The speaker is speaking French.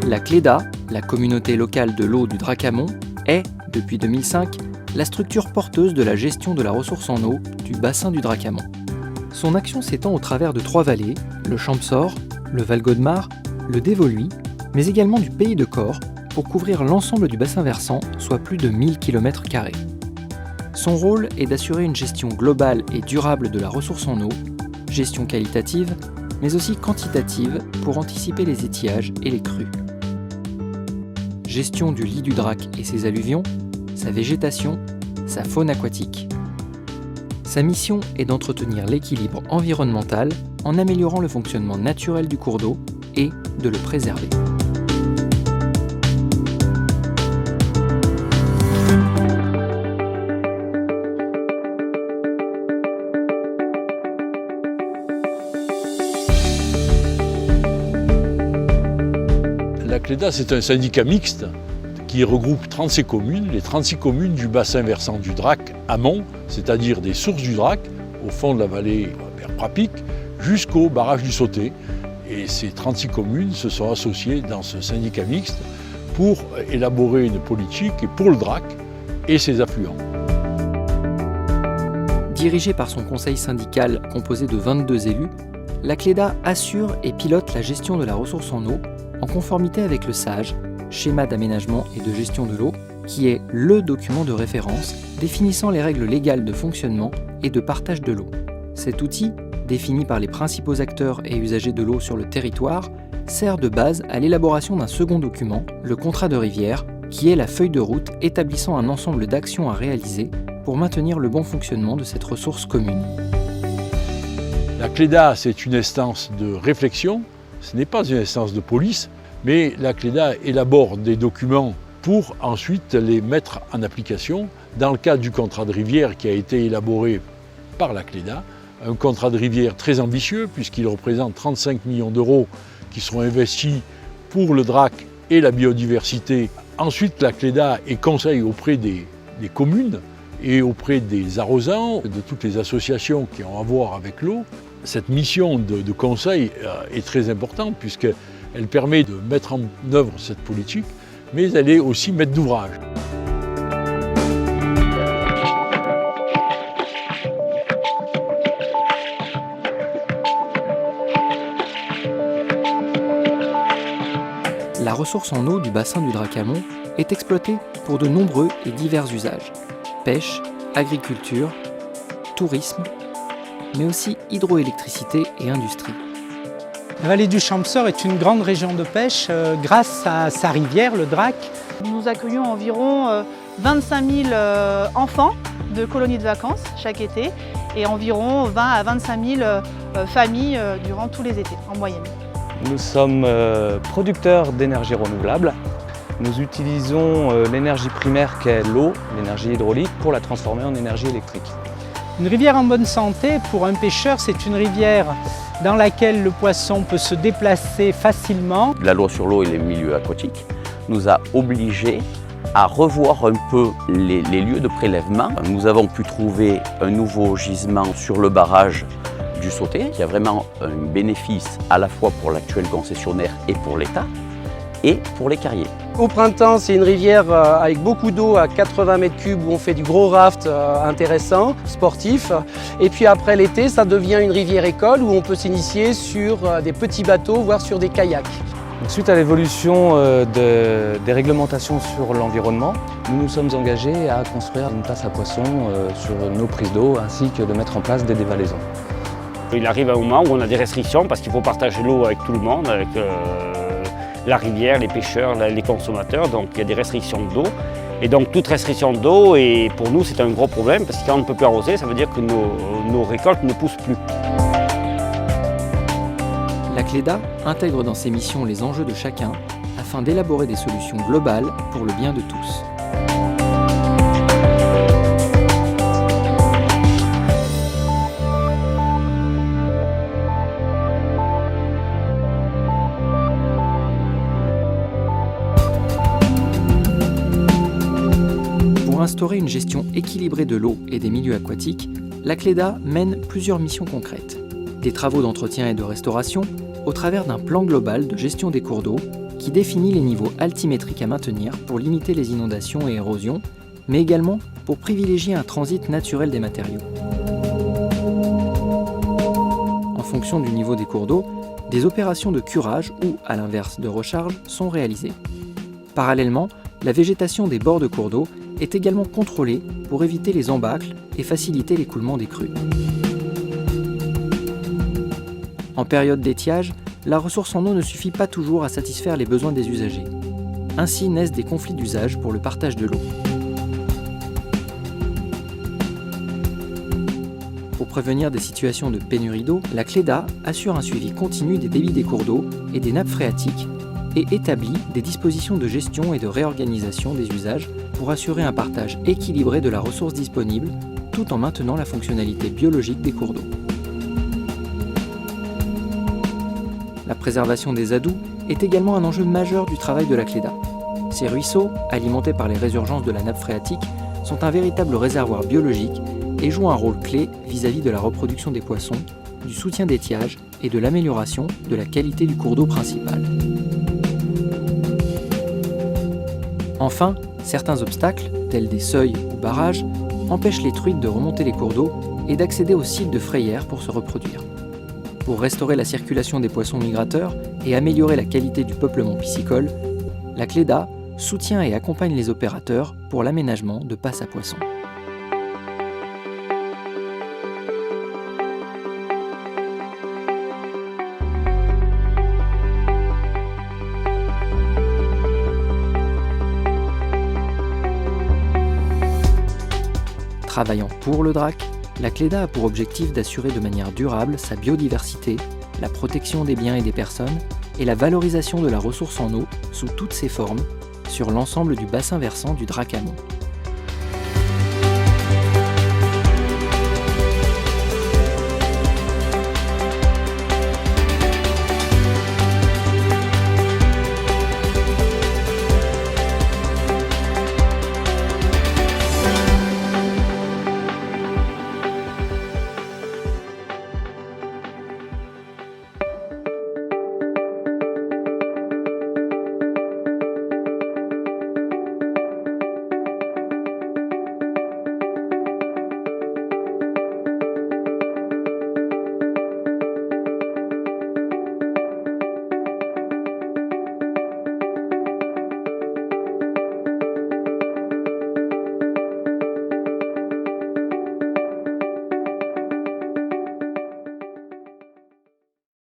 La CLEDA, la communauté locale de l'eau du Drac-Amont, est, depuis 2005, la structure porteuse de la gestion de la ressource en eau du bassin du Drac-Amont. Son action s'étend au travers de 3 vallées, le Champsaur, le Val-Godemar, le Dévoluy, mais également du Pays de Corps, pour couvrir l'ensemble du bassin versant, soit plus de 1000 km². Son rôle est d'assurer une gestion globale et durable de la ressource en eau, gestion qualitative, mais aussi quantitative pour anticiper les étiages et les crues. Gestion du lit du Drac et ses alluvions, sa végétation, sa faune aquatique. Sa mission est d'entretenir l'équilibre environnemental en améliorant le fonctionnement naturel du cours d'eau et de le préserver. La CLEDA, c'est un syndicat mixte qui regroupe 36 communes, les 36 communes du bassin versant du Drac-Amont, c'est-à-dire des sources du Drac, au fond de la vallée vers Prapic, jusqu'au barrage du Sauté. Et ces 36 communes se sont associées dans ce syndicat mixte pour élaborer une politique pour le Drac et ses affluents. Dirigée par son conseil syndical composé de 22 élus, la CLEDA assure et pilote la gestion de la ressource en eau en conformité avec le SAGE, Schéma d'aménagement et de gestion de l'eau, qui est le document de référence définissant les règles légales de fonctionnement et de partage de l'eau. Cet outil, défini par les principaux acteurs et usagers de l'eau sur le territoire, sert de base à l'élaboration d'un second document, le contrat de rivière, qui est la feuille de route établissant un ensemble d'actions à réaliser pour maintenir le bon fonctionnement de cette ressource commune. La CLEDA, c'est une instance de réflexion, ce n'est pas une instance de police, mais la CLEDA élabore des documents pour ensuite les mettre en application dans le cadre du contrat de rivière qui a été élaboré par la CLEDA, un contrat de rivière très ambitieux puisqu'il représente 35 millions d'euros qui seront investis pour le Drac et la biodiversité. Ensuite, la CLEDA est conseil auprès des communes et auprès des arrosants, de toutes les associations qui ont à voir avec l'eau. Cette mission de conseil est très importante puisqu'elle permet de mettre en œuvre cette politique, mais elle est aussi maître d'ouvrage. La ressource en eau du bassin du Drac-Amont est exploitée pour de nombreux et divers usages. Pêche, agriculture, tourisme, mais aussi hydroélectricité et industrie. La vallée du Champsaur est une grande région de pêche grâce à sa rivière, le Drac. Nous accueillons environ 25 000 enfants de colonies de vacances chaque été et environ 20 à 25 000 familles durant tous les étés en moyenne. Nous sommes producteurs d'énergie renouvelable. Nous utilisons l'énergie primaire qu'est l'eau, l'énergie hydraulique, pour la transformer en énergie électrique. Une rivière en bonne santé, pour un pêcheur, c'est une rivière dans laquelle le poisson peut se déplacer facilement. La loi sur l'eau et les milieux aquatiques nous a obligés à revoir un peu les lieux de prélèvement. Nous avons pu trouver un nouveau gisement sur le barrage du Sauté, qui a vraiment un bénéfice à la fois pour l'actuel concessionnaire et pour l'État, et pour les carriers. Au printemps, c'est une rivière avec beaucoup d'eau à 80 mètres cubes où on fait du gros raft intéressant, sportif. Et puis après l'été, ça devient une rivière école où on peut s'initier sur des petits bateaux, voire sur des kayaks. Suite à l'évolution des réglementations sur l'environnement, nous nous sommes engagés à construire une place à poissons sur nos prises d'eau ainsi que de mettre en place des dévalaisons. Il arrive un moment où on a des restrictions parce qu'il faut partager l'eau avec tout le monde, avec la rivière, les pêcheurs, les consommateurs, donc il y a des restrictions d'eau. Et donc toute restriction d'eau, et pour nous c'est un gros problème parce que quand on ne peut plus arroser, ça veut dire que nos récoltes ne poussent plus. La CLEDA intègre dans ses missions les enjeux de chacun afin d'élaborer des solutions globales pour le bien de tous. instaurer une gestion équilibrée de l'eau et des milieux aquatiques, la CLEDA mène plusieurs missions concrètes. Des travaux d'entretien et de restauration au travers d'un plan global de gestion des cours d'eau qui définit les niveaux altimétriques à maintenir pour limiter les inondations et érosions, mais également pour privilégier un transit naturel des matériaux. En fonction du niveau des cours d'eau, des opérations de curage ou, à l'inverse, de recharge sont réalisées. Parallèlement, la végétation des bords de cours d'eau est également contrôlée pour éviter les embâcles et faciliter l'écoulement des crues. En période d'étiage, la ressource en eau ne suffit pas toujours à satisfaire les besoins des usagers. Ainsi naissent des conflits d'usage pour le partage de l'eau. Pour prévenir des situations de pénurie d'eau, la CLEDA assure un suivi continu des débits des cours d'eau et des nappes phréatiques et établit des dispositions de gestion et de réorganisation des usages pour assurer un partage équilibré de la ressource disponible tout en maintenant la fonctionnalité biologique des cours d'eau. La préservation des adous est également un enjeu majeur du travail de la CLEDA. Ces ruisseaux, alimentés par les résurgences de la nappe phréatique, sont un véritable réservoir biologique et jouent un rôle clé vis-à-vis de la reproduction des poissons, du soutien d'étiage et de l'amélioration de la qualité du cours d'eau principal. Enfin, certains obstacles, tels des seuils ou barrages, empêchent les truites de remonter les cours d'eau et d'accéder aux sites de frayère pour se reproduire. Pour restaurer la circulation des poissons migrateurs et améliorer la qualité du peuplement piscicole, la CLEDA soutient et accompagne les opérateurs pour l'aménagement de passes à poissons. Travaillant pour le DRAC, la CLEDA a pour objectif d'assurer de manière durable sa biodiversité, la protection des biens et des personnes et la valorisation de la ressource en eau sous toutes ses formes sur l'ensemble du bassin versant du Dracamont.